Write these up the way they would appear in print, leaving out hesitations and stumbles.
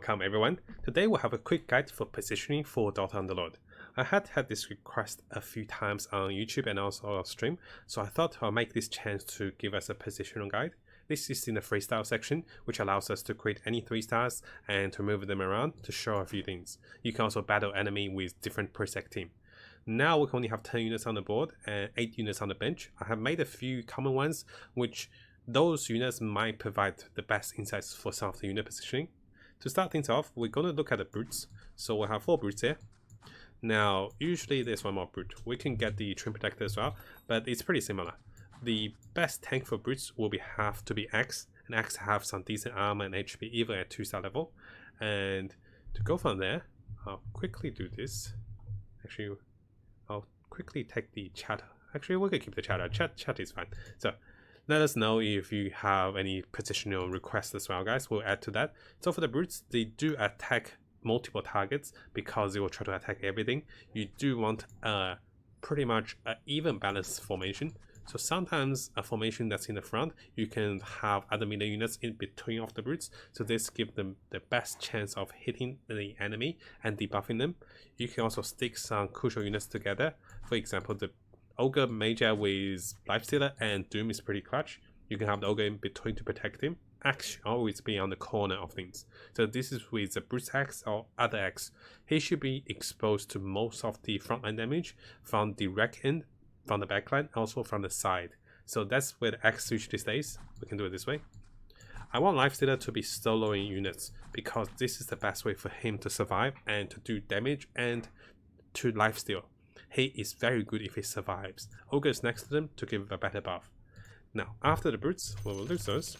welcome everyone. Today we'll have a quick guide for positioning for Dota Underlords. I had this request a few times on YouTube and also on stream, so I thought I'll make this chance to give us a positional guide. This is in the freestyle section, which allows us to create any 3 stars and to move them around to show a few things. You can also battle enemy with different preset team. Now we can only have 10 units on the board and 8 units on the bench. I have made a few common ones, which those units might provide the best insights for some of the unit positioning. To start things off, we're going to look at the brutes. So we'll have 4 brutes here. Now, usually there's one more brute. We can get the Trim Protector as well, but it's pretty similar. The best tank for brutes will have to be X, and X have some decent armor and HP even at 2-star level. And to go from there, I'll quickly do this. Actually, I'll quickly take the chat. Actually, we can keep the chat. Chat is fine. So let us know if you have any positional requests as well, guys. We'll add to that. So for the brutes, they do attack multiple targets because they will try to attack everything. You do want pretty much an even balanced formation. So sometimes a formation that's in the front, you can have other melee units in between of the brutes. So this gives them the best chance of hitting the enemy and debuffing them. You can also stick some crucial units together. For example, the Ogre Major with Lifestealer and Doom is pretty clutch. You can have the Ogre in between to protect him. Axe should always be on the corner of things. So this is with the Brute Axe or other Axe. He should be exposed to most of the frontline damage from the direct end, from the backline, also from the side. So that's where the Axe usually stays. We can do it this way. I want Lifestealer to be soloing units because this is the best way for him to survive and to do damage and to lifesteal. He is very good if he survives. Ogre is next to them to give a better buff. Now, after the brutes, we will lose those.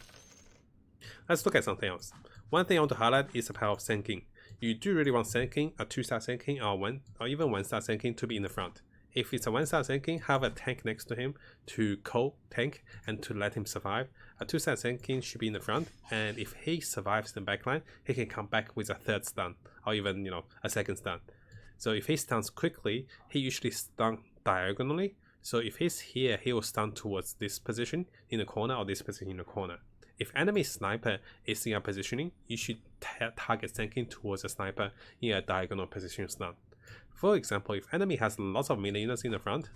Let's look at something else. One thing I want to highlight is the power of Senking. You do really want Senking, a 2-star Senking or even 1-star Senking to be in the front. If it's a 1-star Senking, have a tank next to him to co-tank and to let him survive. A 2-star Senking should be in the front, and if he survives the backline, he can come back with a 3rd stun or even a 2nd stun. So if he stuns quickly, he usually stuns diagonally. So if he's here, he will stun towards this position in the corner or this position in the corner. If enemy sniper is in a positioning, you should target Senking towards a sniper in a diagonal position stun. For example, if enemy has lots of melee units in the front,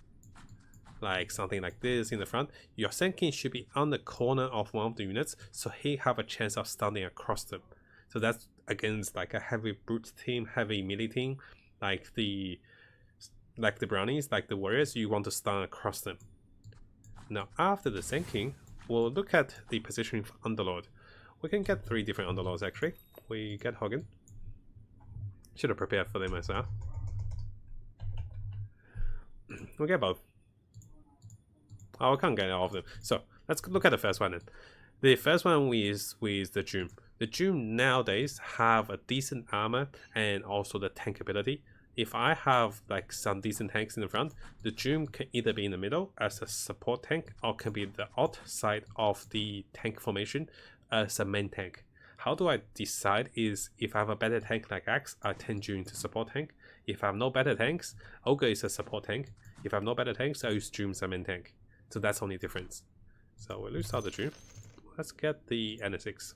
like something like this in the front, your Senking should be on the corner of one of the units, so he have a chance of stunning across them. So that's against like a heavy brute team, heavy melee team, like the brownies, like the warriors, you want to stun across them. Now after the Senking, we'll look at the positioning for Underlord. We can get 3 different Underlords actually. We get Hogan. Should have prepared for them as well. We'll get both. Oh, I can't get all of them. So let's look at the first one then. The first one is with the Doom. The Doom nowadays have a decent armor and also the tank ability. If I have like some decent tanks in the front, the Doom can either be in the middle as a support tank or can be the outside of the tank formation as a main tank. How do I decide is if I have a better tank like Axe, I tend Doom to support tank. If I have no better tanks, Ogre is a support tank. If I have no better tanks, I use Doom as a main tank. So that's the only difference. So we'll lose out the Doom. Let's get the NSX.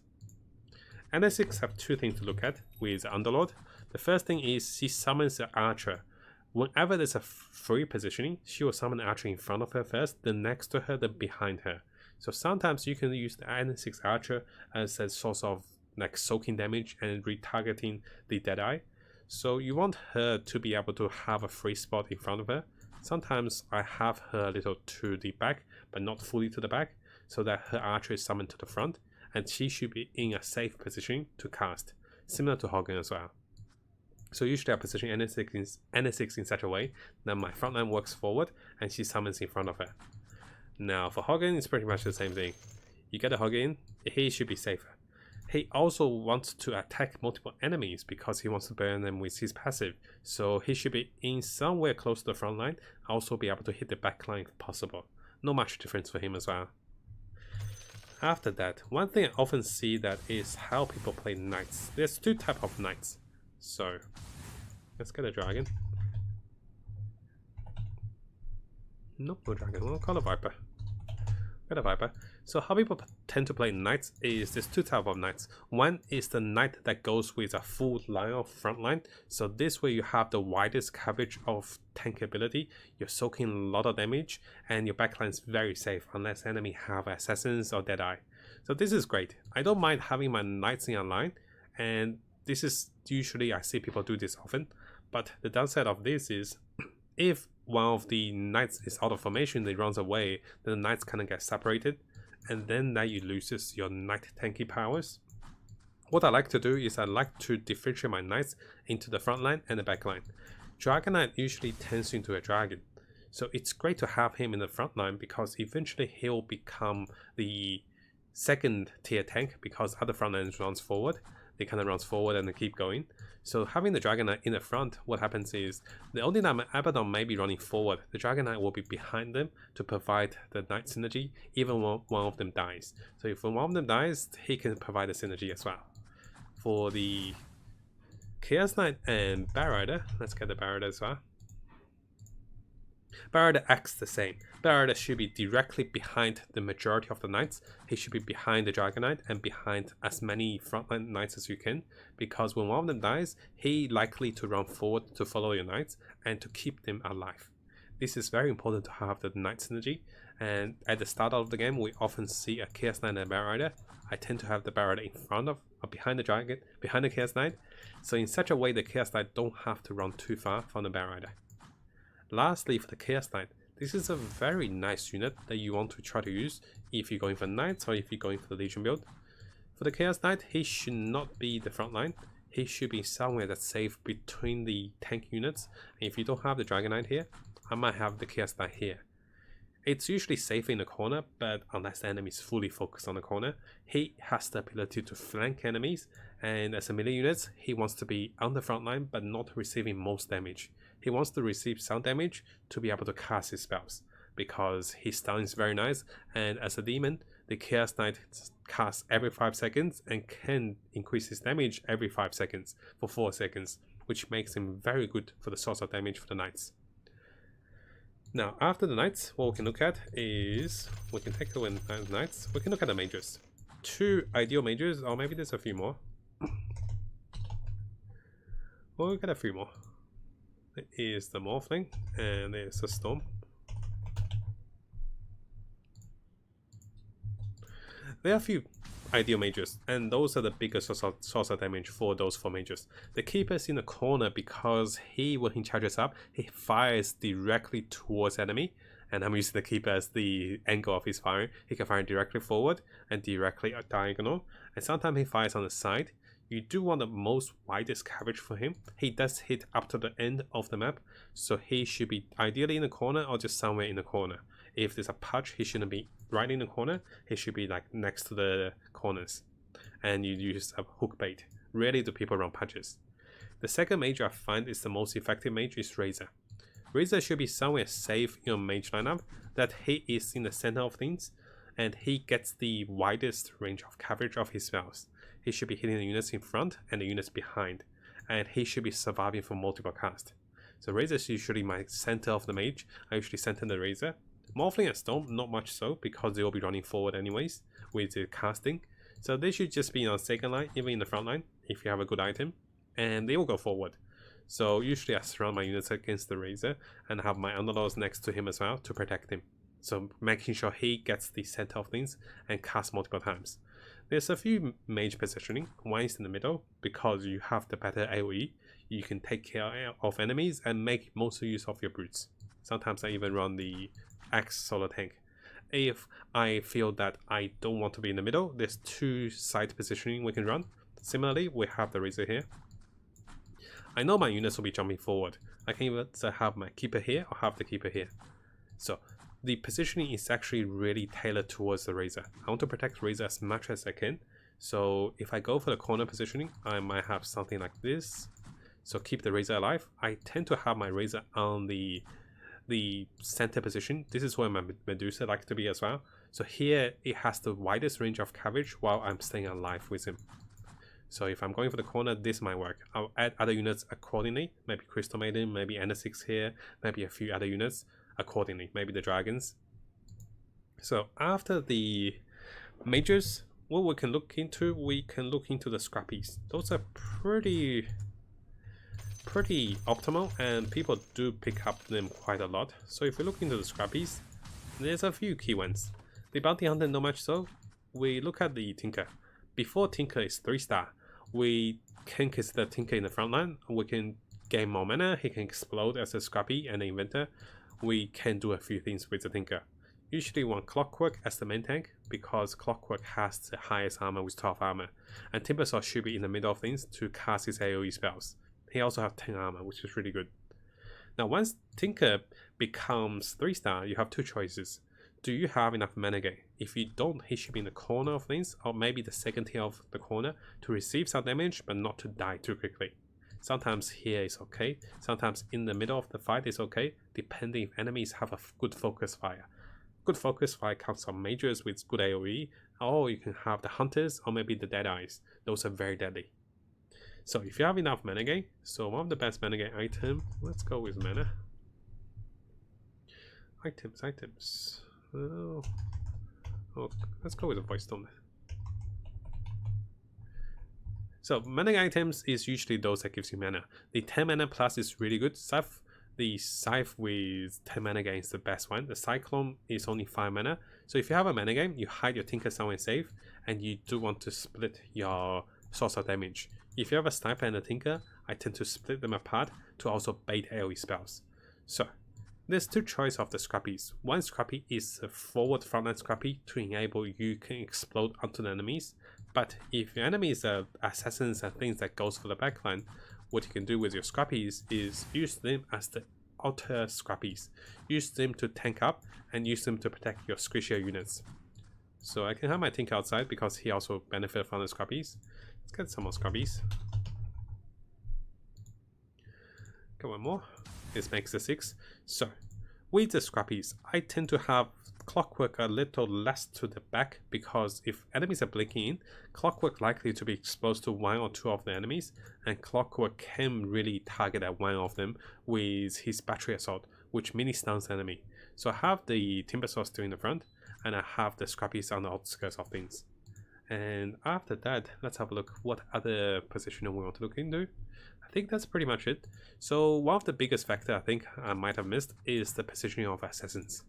NSX have 2 things to look at with Underlord. The first thing is she summons an archer. Whenever there's a free positioning, she will summon an archer in front of her first, then next to her, then behind her. So sometimes you can use the NSX archer as a source of like soaking damage and retargeting the Deadeye. So you want her to be able to have a free spot in front of her. Sometimes I have her a little to the back, but not fully to the back, so that her archer is summoned to the front, and she should be in a safe position to cast, similar to Hogan as well. So usually I position NSX in such a way that my frontline works forward and she summons in front of her. Now for Hogan, it's pretty much the same thing. You get a Hogan, he should be safer. He also wants to attack multiple enemies because he wants to burn them with his passive. So he should be in somewhere close to the front line, also be able to hit the back line if possible. Not much difference for him as well. After that, one thing I often see that is how people play knights. There's 2 types of knights. So let's get a dragon. Nope, no dragon. We'll call a viper. Got a Viper. So how people tend to play knights is there's two types of knights. One is the knight that goes with a full line of frontline. So this way you have the widest coverage of tank ability. You're soaking a lot of damage and your backline is very safe unless enemy have assassins or deadeye. So this is great. I don't mind having my knights in a line, and this is usually I see people do this often. But the downside of this is if one of the knights is out of formation, they runs away, then the knights kind of get separated, and then now you loses your knight tanky powers. What I like to do is I like to differentiate my knights into the front line and the back line. Dragon Knight usually turns into a dragon, so it's great to have him in the front line because eventually he'll become the second tier tank because other front lines runs forward. They kind of runs forward and they keep going. So having the Dragon Knight in the front, what happens is the only time Abaddon may be running forward, the Dragon Knight will be behind them to provide the Knight synergy, even when one of them dies. So if one of them dies, he can provide the synergy as well. For the Chaos Knight and Batrider, let's get the Batrider as well. Batrider acts the same. Batrider should be directly behind the majority of the knights. He should be behind the Dragon Knight and behind as many frontline knights as you can, because when one of them dies, he likely to run forward to follow your knights and to keep them alive. This is very important to have the knight synergy, and at the start of the game we often see a Chaos Knight and a Batrider. I tend to have the Batrider in front of or behind the Dragon, behind the Chaos Knight, so in such a way the Chaos Knight don't have to run too far from the Batrider. Lastly, for the Chaos Knight, this is a very nice unit that you want to try to use if you're going for Knights or if you're going for the Legion build. For the Chaos Knight, he should not be the front line. He should be somewhere that's safe between the tank units. And if you don't have the Dragon Knight here, I might have the Chaos Knight here. It's usually safe in the corner, but unless the enemy is fully focused on the corner, he has the ability to flank enemies, and as a melee unit, he wants to be on the front line but not receiving most damage. He wants to receive some damage to be able to cast his spells, because his stun is very nice, and as a demon, the Chaos Knight casts every 5 seconds and can increase his damage every 5 seconds for 4 seconds, which makes him very good for the source of damage for the Knights. Now, after the Knights, what we can look at is, we can take away the Knights, we can look at the Mages. 2 ideal Mages, or maybe there's a few more. We'll get a few more. There is the Morphling, and there's the Storm. There are a few ideal mages, and those are the biggest source of damage for those 4 mages. The Keeper's in the corner because he, when he charges up, he fires directly towards enemy, and I'm using the Keeper as the angle of his firing. He can fire directly forward and directly diagonal, and sometimes he fires on the side. You do want the most widest coverage for him. He does hit up to the end of the map, so he should be ideally in the corner or just somewhere in the corner. If there's a patch, he shouldn't be right in the corner. He should be like next to the corners. And you use a hook bait. Rarely do people run patches. The second mage I find is the most effective mage is Razor. Razor should be somewhere safe in your mage lineup, that he is in the center of things, and he gets the widest range of coverage of his spells. He should be hitting the units in front and the units behind, and he should be surviving from multiple casts. So Razor is usually my center of the mage. I usually center the Razor. Morphling and Storm, not much so, because they will be running forward anyways with the casting. So they should just be on second line, even in the front line, if you have a good item, and they will go forward. So usually I surround my units against the Razor and have my Underlords next to him as well to protect him. So making sure he gets the center of things and casts multiple times. There's a few mage positioning. One is in the middle, because you have the better AoE. You can take care of enemies and make most use of your brutes. Sometimes I even run the Axe solo tank. If I feel that I don't want to be in the middle, there's 2 side positioning we can run. Similarly, we have the Razor here. I know my units will be jumping forward. I can either have my Keeper here or have the Keeper here. So the positioning is actually really tailored towards the Razor. I want to protect Razor as much as I can. So if I go for the corner positioning, I might have something like this. So keep the Razor alive. I tend to have my Razor on the center position. This is where my Medusa likes to be as well. So here it has the widest range of coverage while I'm staying alive with him. So if I'm going for the corner, this might work. I'll add other units accordingly. Maybe Crystal Maiden, maybe N6 here, maybe a few other units accordingly. Maybe the Dragons. So after the majors, what we can look into, the scrappies. Those are pretty optimal, and people do pick up them quite a lot. So if we look into the scrappies, there's a few key ones. The bounty hunter, not much so. We look at the tinker. Before tinker is 3-star, we can consider tinker in the front line. We can gain more mana, he can explode as a scrappy and an inventor. We can do a few things with the tinker. Usually want Clockwork as the main tank, because Clockwork has the highest armor with 12 armor, and Timbersaw should be in the middle of things to cast his AoE spells. He also has 10 armor, which is really good. Now once Tinker becomes 3-star, you have two choices. Do you have enough mana gain? If you don't, he should be in the corner of things, or maybe the second tier of the corner, to receive some damage but not to die too quickly. Sometimes here is okay, sometimes in the middle of the fight is okay, depending if enemies have a good focus fire. Good focus fire comes from majors with good AoE, or you can have the hunters or maybe the dead eyes. Those are very deadly. So if you have enough mana gain, so one of the best mana gain item, let's go with mana. Items. Oh, let's go with a voice stone. So mana items is usually those that gives you mana. The 10 mana plus is really good. The Scythe with 10 mana gain is the best one. The Cyclone is only 5 mana. So if you have a mana gain, you hide your Tinker somewhere safe, and you do want to split your source of damage. If you have a Sniper and a Tinker, I tend to split them apart to also bait AoE spells. So there's two choices of the scrappies. One scrappy is a forward frontline scrappy to enable you can explode onto the enemies. But if your enemies are assassins and things that goes for the backline, what you can do with your scrappies is use them as the outer scrappies. Use them to tank up and use them to protect your squishier units. So I can have my Tinker outside because he also benefits from the scrappies. Let's get some more scrappies. Got one more. This makes the 6. So with the scrappies, I tend to have Clockwork a little less to the back, because if enemies are blinking in, Clockwork likely to be exposed to 1 or 2 of the enemies, and Clockwork can really target at 1 of them with his battery assault, which mini stuns the enemy. So I have the Timbersaw still in the front, and I have the scrappies on the outskirts of things. And after that, let's have a look what other positioning we want to look into. I think that's pretty much it. So one of the biggest factor I think I might have missed is the positioning of assassins.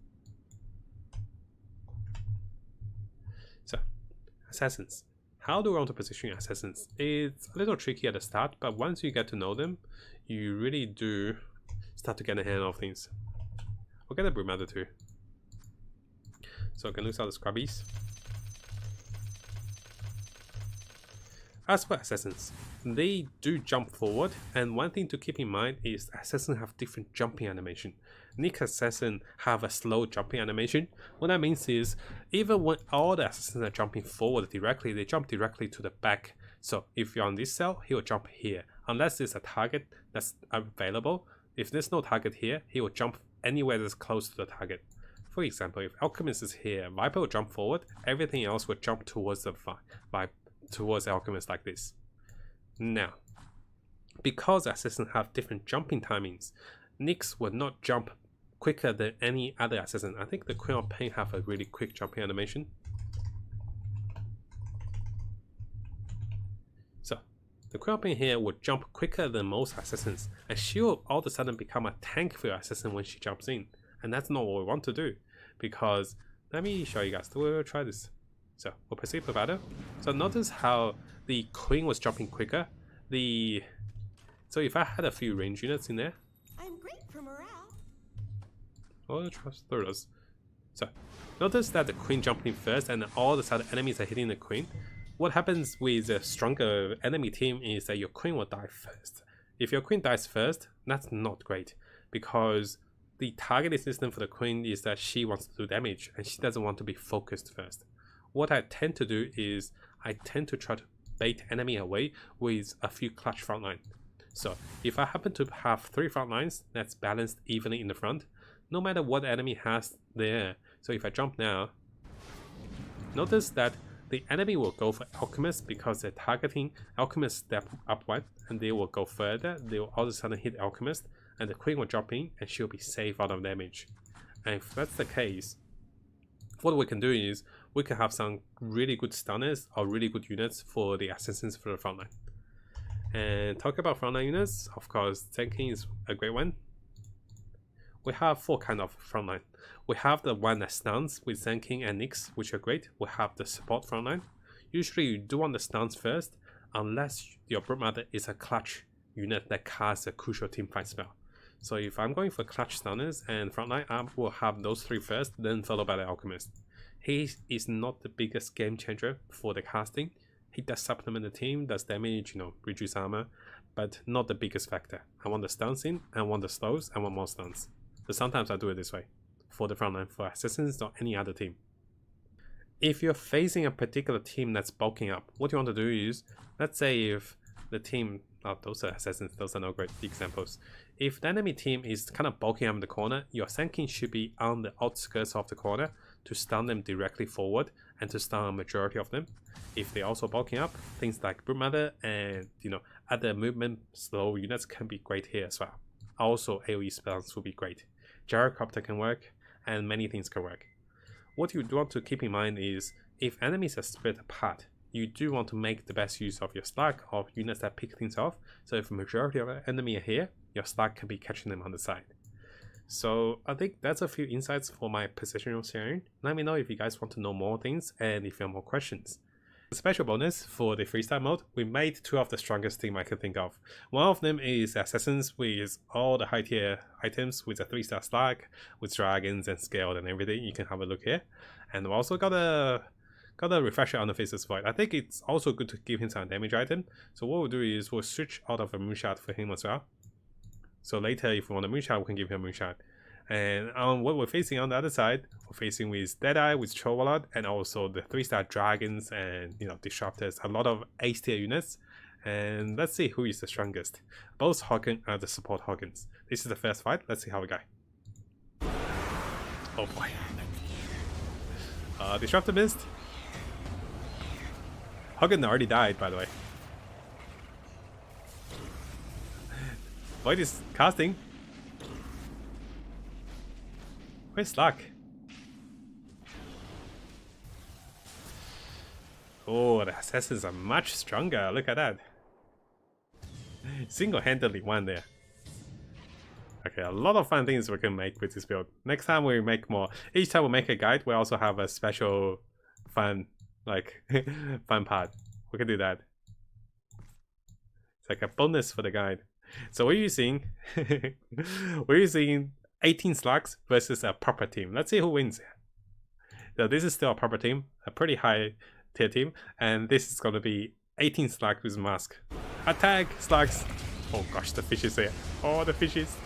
So, assassins. How do we want to position assassins? It's a little tricky at the start, but once you get to know them, you really do start to get a hand of things. We'll get a Brewmaster too. So I can lose out the scrubbies. As for assassins, they do jump forward, and one thing to keep in mind is assassins have different jumping animation. Nick assassin have a slow jumping animation. What that means is, even when all the assassins are jumping forward directly, they jump directly to the back. So if you're on this cell, he will jump here. Unless there's a target that's available. If there's no target here, he will jump anywhere that's close to the target. For example, if Alchemist is here, Viper will jump forward, everything else will jump towards the towards Alchemist like this. Now, because assassins have different jumping timings, Nyx will not jump quicker than any other assassin. I think the Queen of Pain have a really quick jumping animation. So, the Queen of Pain here will jump quicker than most assassins, and she will all of a sudden become a tank for your assassin when she jumps in. And that's not what we want to do, because, let me show you guys, we'll try this. So, we'll proceed with battle. So notice how the Queen was jumping quicker. So if I had a few range units in there, I'm great for morale. Oh, trust us. So notice that the Queen jumped in first, and all of a sudden enemies are hitting the Queen. What happens with a stronger enemy team is that your Queen will die first. If your Queen dies first, that's not great, because the targeting system for the Queen is that she wants to do damage and she doesn't want to be focused first. What I tend to do is I tend to try to bait enemy away with a few clutch frontline. So if I happen to have 3 frontlines that's balanced evenly in the front, no matter what enemy has there, so if I jump now, notice that the enemy will go for Alchemist because they're targeting Alchemist step up one, and they will go further, they will all of a sudden hit Alchemist, and the Queen will jump in and she'll be safe out of damage. And if that's the case, what we can do is we can have some really good stunners or really good units for the assassins for the frontline. And talk about frontline units, of course, tanking is a great one. We have 4 kind of frontline. We have the one that stuns with tanking and Nyx, which are great. We have the support frontline. Usually you do want the stuns first, unless your Broodmother is a clutch unit that casts a crucial teamfight spell. So if I'm going for clutch stunners and frontline, I will have those 3 first, then followed by the Alchemist. He is not the biggest game changer for the casting. He does supplement the team, does damage, reduce armor, but not the biggest factor. I want the stuns in, I want the slows, I want more stuns. So sometimes I do it this way, for the frontline, for assassins or any other team. If you're facing a particular team that's bulking up, what you want to do is, let's say if the team, those are assassins, those are not great examples. If the enemy team is kind of bulking up in the corner, your Sankin should be on the outskirts of the corner to stun them directly forward and to stun a majority of them. If they're also bulking up, things like Broodmother and other movement slow units can be great here as well. Also AoE spells will be great. Gyrocopter can work, and many things can work. What you do want to keep in mind is, if enemies are split apart, you do want to make the best use of your stack of units that pick things off. So if a majority of the enemy are here, your stack can be catching them on the side. So I think that's a few insights for my positional sharing. Let me know if you guys want to know more things and if you have more questions. A special bonus for the freestyle mode, we made 2 of the strongest team I can think of. One of them is assassins with all the high tier items with a 3-star stack, with dragons and scaled and everything. You can have a look here. And we also got a refresher on the Faceless Void. I think it's also good to give him some damage item. So what we'll do is we'll switch out of a Moonshot for him as well. So later if we want a Moonshot, we can give him a Moonshot. And on what we're facing on the other side, we're facing with Deadeye, with Troll Warlord, and also the 3-star dragons and disruptors, a lot of ace tier units. And let's see who is the strongest. Both Hogan are the support Hogans. This is the first fight. Let's see how we go. Oh boy. Disruptor missed. Hogan already died, by the way. Void is casting. Where's Slack? Oh, the assassins are much stronger. Look at that. Single-handedly won there. Okay, a lot of fun things we can make with this build. Next time we make more. Each time we make a guide, we also have a special fun, fun part. We can do that. It's like a bonus for the guide. So we're using 18 slugs versus a proper team. Let's see who wins. So this is still a proper team, a pretty high tier team, and this is going to be 18 slugs with mask. Attack slugs! Oh gosh, the fish is here. Oh, the fishes.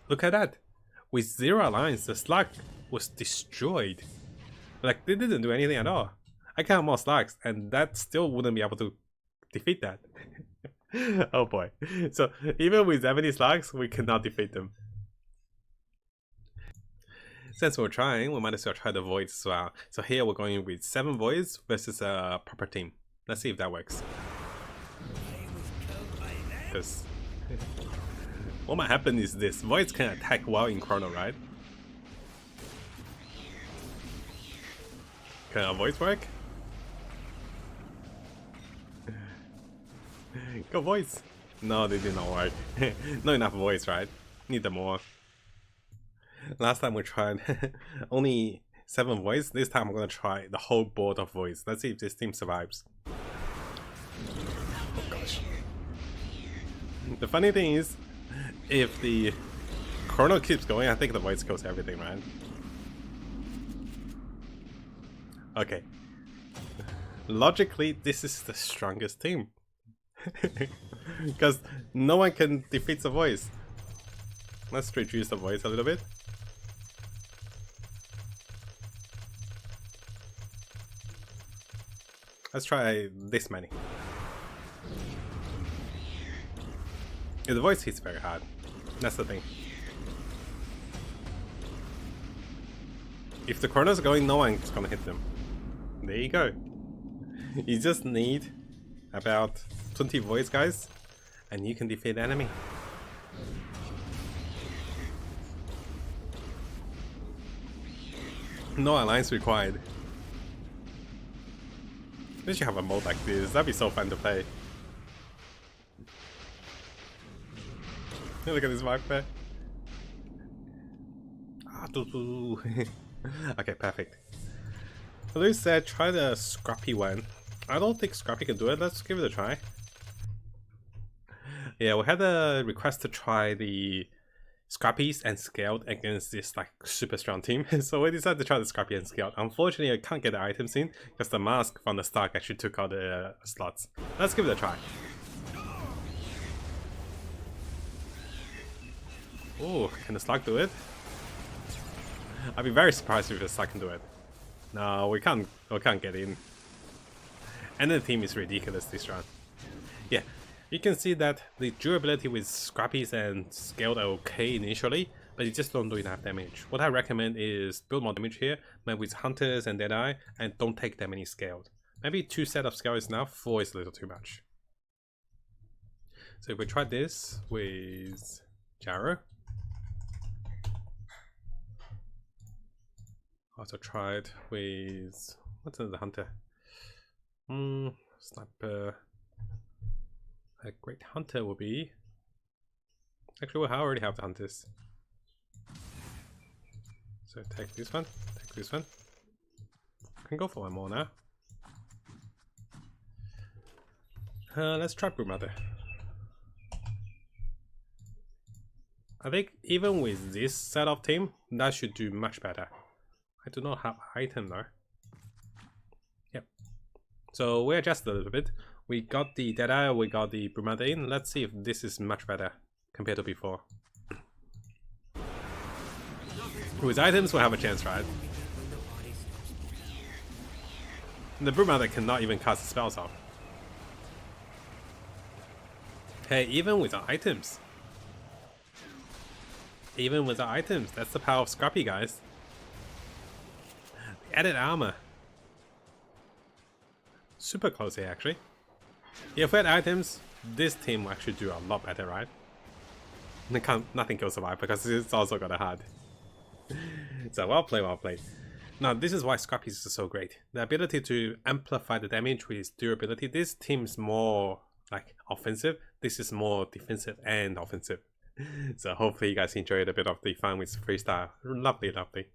Look at that. With 0 alliance, the slug was destroyed. Like, they didn't do anything at all. I count more slugs, and that still wouldn't be able to defeat that. Oh boy. So even with 70 slugs, we cannot defeat them. Since we're trying, we might as well try the voids as well. So here we're going with 7 voids versus a proper team. Let's see if that works. Because what might happen is this. Voids can attack while in chrono, right? Can our voids work? Go voids! No, they did not work. Not enough voids, right? Need them more. Last time we tried only 7 voids. This time I'm gonna try the whole board of voids. Let's see if this team survives. Oh gosh. The funny thing is, if the chrono keeps going, I think the voids kills everything, right? Okay. Logically, this is the strongest team. Because no one can defeat the voice. Let's reduce the voice a little bit. Let's try this many. Yeah, the voice hits very hard. That's the thing. If the chronos are going, no one's gonna hit them. There you go. You just need about 20 voids, guys, and you can defeat the enemy. No alliance required. They should have a mode like this. That'd be so fun to play. Look at this vibe there. Okay, perfect. Luis said try the Scrappy one. I don't think Scrappy can do it. Let's give it a try. Yeah, we had a request to try the Scrappies and Scaled against this like super strong team. So we decided to try the Scrappy and Scaled. Unfortunately, I can't get the items in because the mask from the start actually took out the slots. Let's give it a try. Oh, can the slug do it? I'd be very surprised if the slug can do it. No, we can't get in. And the team is ridiculous this round. Yeah, you can see that the durability with Scrappies and Scaled are okay initially, but you just don't do enough damage. What I recommend is build more damage here, maybe with Hunters and Deadeye, and don't take that many Scaled. Maybe 2 sets of Scaled is enough, 4 is a little too much. So if we try this with Gyro. Also tried with, what's another hunter? Sniper. A great hunter will be. Actually, I already have the hunters. So take this one, take this one. Can go for one more now. Let's try Broodmother. I think even with this set of team, that should do much better. I do not have item though. Yep. So we adjusted a little bit. We got the Deadeye, we got the Broodmother in. Let's see if this is much better compared to before. With items, we'll have a chance, right? And the Broodmother cannot even cast spells off. Hey, even with our items. Even with our items, that's the power of Scrappy, guys. Added armor. Super close here, actually. Yeah, if we had items, this team will actually do a lot better, right? Nothing can survive because it's also got a hard. So well played, well played. Now this is why Scrappies is so great. The ability to amplify the damage with durability. This team's more like offensive. This is more defensive and offensive. So hopefully you guys enjoyed a bit of the fun with freestyle. Lovely, lovely.